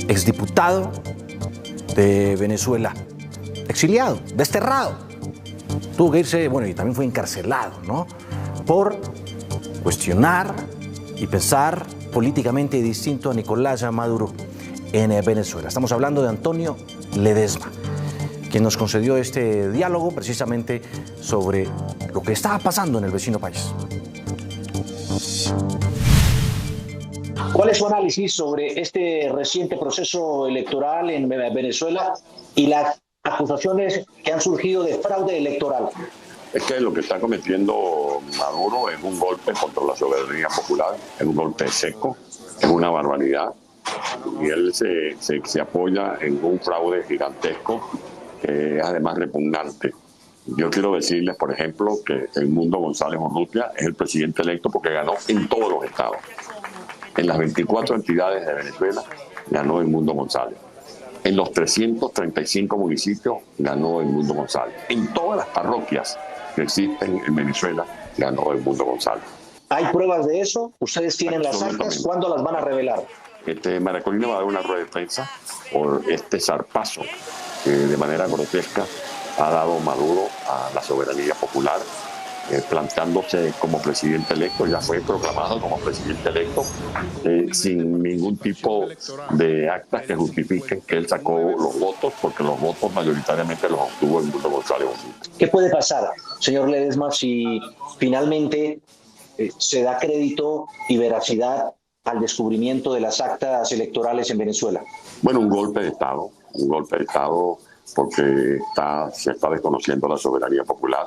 exdiputado de Venezuela, exiliado, desterrado. Tuvo que irse, bueno, y también fue encarcelado, ¿no? Por cuestionar y pensar políticamente distinto a Nicolás Maduro en Venezuela. Estamos hablando de Antonio Ledezma, quien nos concedió este diálogo precisamente sobre lo que estaba pasando en el vecino país. ¿Cuál es su análisis sobre este reciente proceso electoral en Venezuela y las acusaciones que han surgido de fraude electoral? Es que lo que está cometiendo Maduro es un golpe contra la soberanía popular, es un golpe seco, es una barbaridad. Y él se apoya en un fraude gigantesco que es además repugnante. Yo quiero decirles, por ejemplo, que Edmundo González Urrutia es el presidente electo porque ganó en todos los estados. En las 24 entidades de Venezuela ganó Edmundo González. En los 335 municipios ganó Edmundo González. En todas las parroquias que existen en Venezuela ganó Edmundo González. ¿Hay pruebas de eso? ¿Ustedes tienen las actas? ¿Cuándo las van a revelar? María Corina va a dar una rueda de prensa por este zarpazo que de manera grotesca ha dado Maduro a la soberanía popular, plantándose como presidente electo. Ya fue proclamado como presidente electo sin ningún tipo de actas que justifiquen que él sacó los votos, porque los votos mayoritariamente los obtuvo Edmundo González. ¿Qué puede pasar, señor Ledezma, si finalmente se da crédito y veracidad al descubrimiento de las actas electorales en Venezuela? Bueno, un golpe de Estado porque se está desconociendo la soberanía popular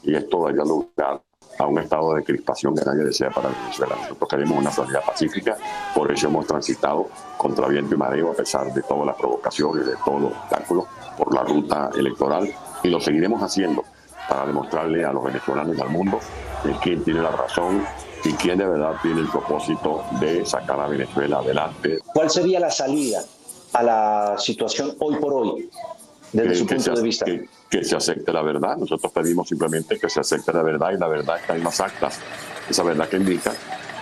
y esto daría lugar a un estado de crispación que nadie desea para Venezuela. Nosotros queremos una sociedad pacífica, por eso hemos transitado contra viento y mareo a pesar de todas las provocaciones, de todos los obstáculos por la ruta electoral, y lo seguiremos haciendo para demostrarle a los venezolanos y al mundo quién tiene la razón y quién de verdad tiene el propósito de sacar a Venezuela adelante. ¿Cuál sería la salida a la situación hoy por hoy, desde su punto de vista? Que se acepte la verdad. Nosotros pedimos simplemente que se acepte la verdad, y la verdad está en las actas. Esa verdad que indica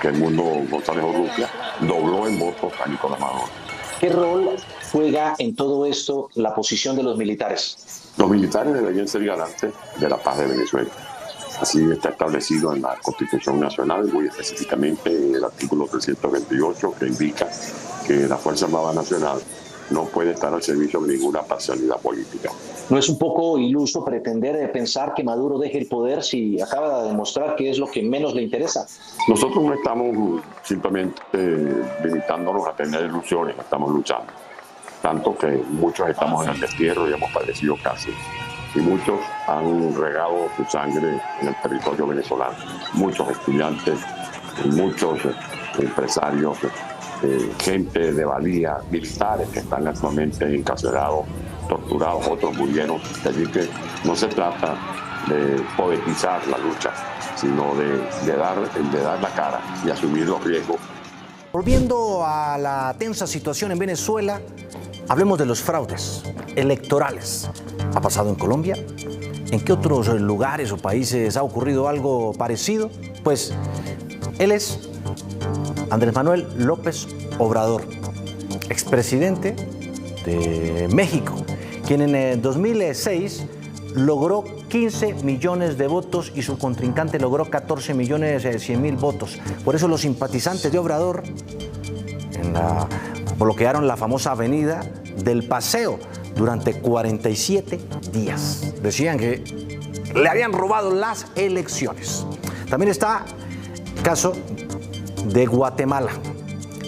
que Edmundo González Urrutia dobló en votos a Nicolás Maduro. ¿Qué rol juega en todo esto la posición de los militares? Los militares deberían ser garantes de la paz de Venezuela. Así está establecido en la Constitución Nacional, muy específicamente en el artículo 328, que indica que la Fuerza Armada Nacional no puede estar al servicio de ninguna parcialidad política. ¿No es un poco iluso pretender pensar que Maduro deje el poder si acaba de demostrar que es lo que menos le interesa? Nosotros no estamos simplemente limitándonos a tener ilusiones, estamos luchando. Tanto que muchos estamos en el destierro y hemos padecido cárcel. Y muchos han regado su sangre en el territorio venezolano. Muchos estudiantes, muchos empresarios, gente de valía, militares que están actualmente encarcelados, torturados, otros murieron. Así que no se trata de poetizar la lucha, sino de dar la cara y asumir los riesgos. Volviendo a la tensa situación en Venezuela, hablemos de los fraudes electorales. ¿Ha pasado en Colombia? ¿En qué otros lugares o países ha ocurrido algo parecido? Pues él es Andrés Manuel López Obrador, expresidente de México, quien en 2006 logró 15 millones de votos y su contrincante logró 14.100.000 votos. Por eso los simpatizantes de Obrador bloquearon la famosa avenida del Paseo durante 47 días. Decían que le habían robado las elecciones. También está el caso de Guatemala,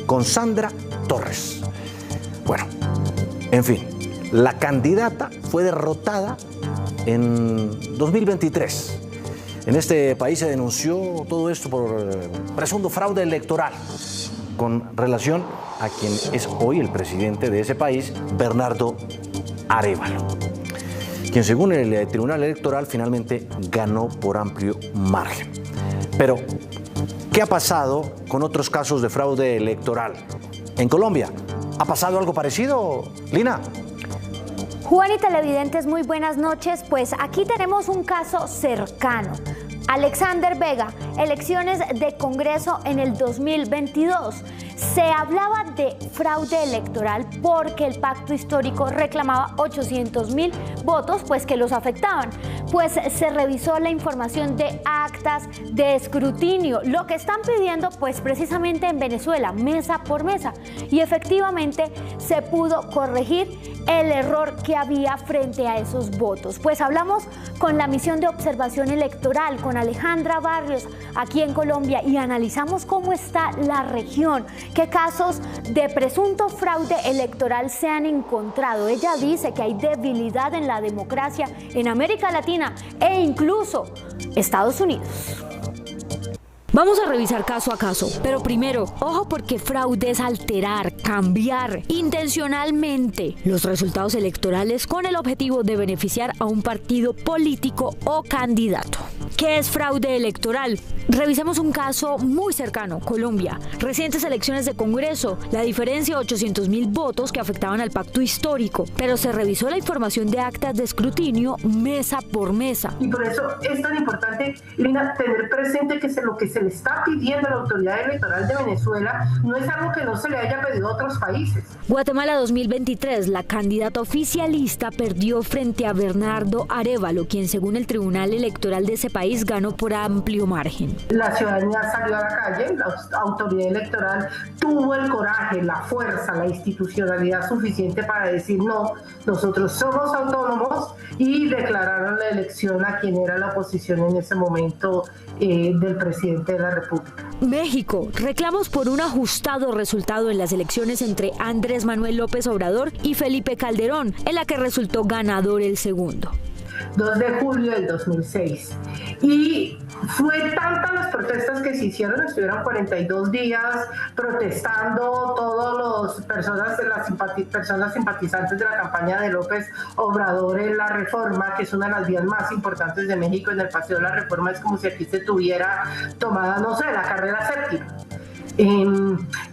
con Sandra Torres. Bueno, en fin, la candidata fue derrotada en 2023. En este país se denunció todo esto por presunto fraude electoral con relación a quien es hoy el presidente de ese país, Bernardo Arévalo, quien según el Tribunal Electoral finalmente ganó por amplio margen. Pero, ¿qué ha pasado con otros casos de fraude electoral? En Colombia, ¿ha pasado algo parecido, Lina? Juan y televidentes, muy buenas noches. Pues aquí tenemos un caso cercano. Alexander Vega, elecciones de Congreso en el 2022. Se hablaba de fraude electoral porque el pacto histórico reclamaba 800.000 votos, pues que los afectaban. Pues se revisó la información de actas de escrutinio, lo que están pidiendo pues precisamente en Venezuela, mesa por mesa, y efectivamente se pudo corregir el error que había frente a esos votos. Pues hablamos con la misión de observación electoral, con Alejandra Barrios, aquí en Colombia, y analizamos cómo está la región, qué casos de presunto fraude electoral se han encontrado. Ella dice que hay debilidad en la democracia en América Latina e incluso Estados Unidos. Vamos a revisar caso a caso, pero primero, ojo porque fraude es alterar, cambiar intencionalmente los resultados electorales con el objetivo de beneficiar a un partido político o candidato. ¿Qué es fraude electoral? Revisemos un caso muy cercano, Colombia. Recientes elecciones de Congreso, la diferencia 800.000 votos que afectaban al pacto histórico, pero se revisó la información de actas de escrutinio mesa por mesa. Y por eso es tan importante, Lina, tener presente que lo que se le está pidiendo a la autoridad electoral de Venezuela no es algo que no se le haya pedido a otros países. Guatemala 2023, la candidata oficialista perdió frente a Bernardo Arévalo, quien según el Tribunal Electoral de ese país ganó por amplio margen. La ciudadanía salió a la calle, la autoridad electoral tuvo el coraje, la fuerza, la institucionalidad suficiente para decir no, nosotros somos autónomos, y declararon la elección a quien era la oposición en ese momento del presidente de la República. México, reclamos por un ajustado resultado en las elecciones entre Andrés Manuel López Obrador y Felipe Calderón, en la que resultó ganador el segundo. 2 de julio del 2006. Y fue tantas las protestas que se hicieron, estuvieron 42 días protestando todas las personas simpatizantes de la campaña de López Obrador en la Reforma, que es una de las vías más importantes de México. En el Paseo de la Reforma es como si aquí se tuviera tomada, no sé, la carrera séptima.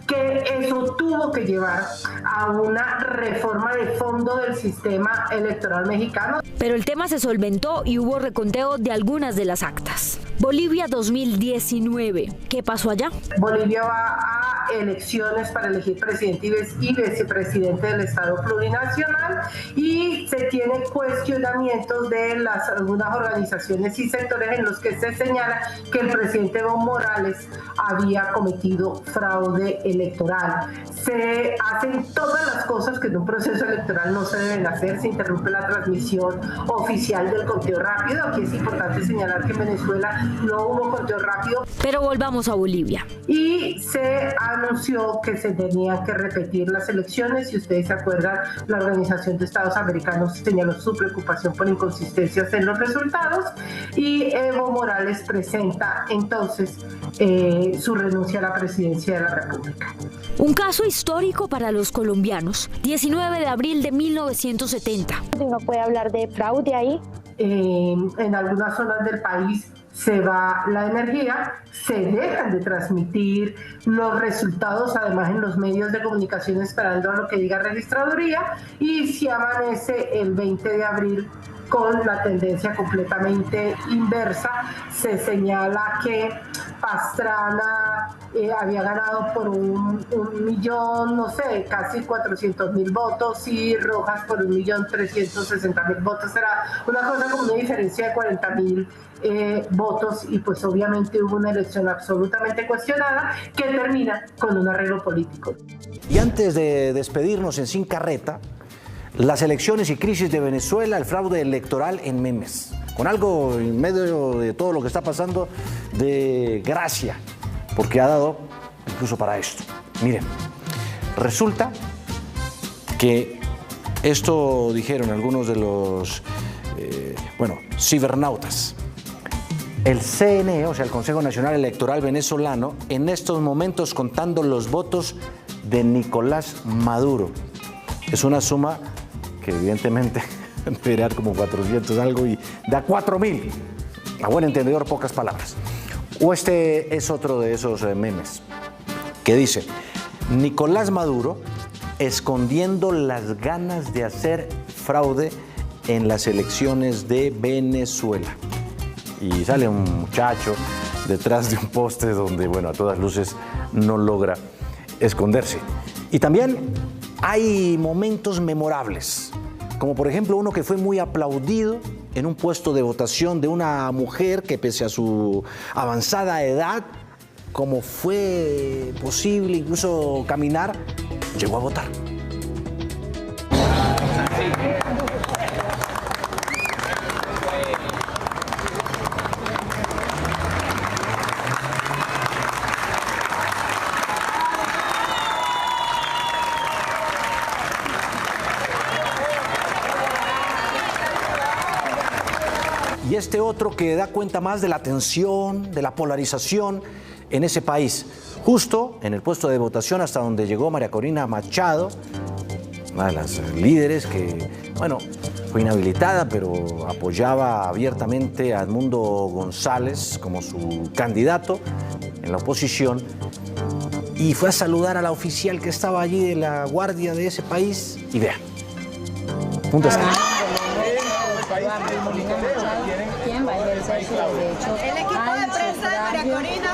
Que eso tuvo que llevar a una reforma de fondo del sistema electoral mexicano. Pero el tema se solventó y hubo reconteo de algunas de las actas. Bolivia 2019, ¿qué pasó allá? Bolivia va a elecciones para elegir presidente y vicepresidente del Estado plurinacional, y se tienen cuestionamientos de algunas organizaciones y sectores en los que se señala que el presidente Evo Morales había cometido fraude electoral. Se hacen todas las cosas que en un proceso electoral no se deben hacer. Se interrumpe la transmisión oficial del conteo rápido. Aquí es importante señalar que en Venezuela no hubo conteo rápido. Pero volvamos a Bolivia. Y se anunció que se tenían que repetir las elecciones. Si ustedes se acuerdan, la Organización de Estados Americanos señaló su preocupación por inconsistencias en los resultados, y Evo Morales presenta entonces su renuncia a la presidencia de la República. Un caso histórico para los colombianos. 19 de abril de 1970. ¿Uno puede hablar de fraude ahí? En algunas zonas del país se va la energía, se dejan de transmitir los resultados, además en los medios de comunicación, esperando a lo que diga registraduría, y se amanece el 20 de abril con la tendencia completamente inversa. Se señala que Pastrana había ganado por un millón, no sé, casi 400.000 votos, y Rojas por 1.360.000 votos. Era una cosa como una diferencia de 40.000 votos, y pues obviamente hubo una elección absolutamente cuestionada que termina con un arreglo político. Y antes de despedirnos en Sin Carreta, las elecciones y crisis de Venezuela, el fraude electoral en memes, con algo en medio de todo lo que está pasando de gracia, porque ha dado incluso para esto. Miren, resulta que esto dijeron algunos de los cibernautas. El CNE, o sea, el Consejo Nacional Electoral Venezolano, en estos momentos contando los votos de Nicolás Maduro. Es una suma que evidentemente debería dar como 400 algo y da 4.000. A buen entendedor, pocas palabras. O este es otro de esos memes que dice: Nicolás Maduro escondiendo las ganas de hacer fraude en las elecciones de Venezuela. Y sale un muchacho detrás de un poste donde, bueno, a todas luces no logra esconderse. Y también hay momentos memorables, como por ejemplo uno que fue muy aplaudido en un puesto de votación de una mujer que pese a su avanzada edad, como fue posible incluso caminar, llegó a votar. Y este otro que da cuenta más de la tensión, de la polarización en ese país. Justo en el puesto de votación hasta donde llegó María Corina Machado, una de las líderes que, bueno, fue inhabilitada, pero apoyaba abiertamente a Edmundo González como su candidato en la oposición. Y fue a saludar a la oficial que estaba allí de la guardia de ese país. Y vean, un descanso. ¿Quién va a ejercer su derecho? El equipo de prensa de María Corina.